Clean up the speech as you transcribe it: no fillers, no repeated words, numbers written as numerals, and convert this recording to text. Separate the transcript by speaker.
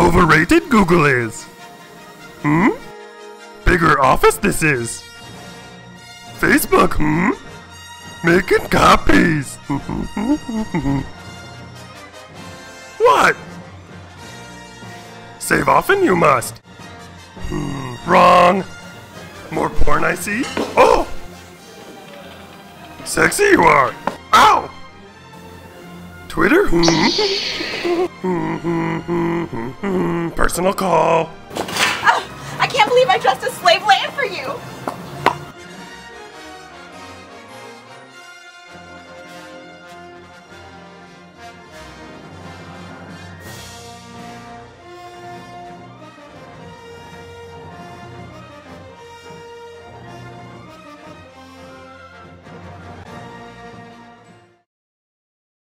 Speaker 1: Overrated Google is. Bigger office this is. Facebook, Making copies. What? Save often you must. Wrong. More porn I see? Oh! Sexy you are. Ow! Twitter? Personal call.
Speaker 2: I can't believe I dressed as slave land for you.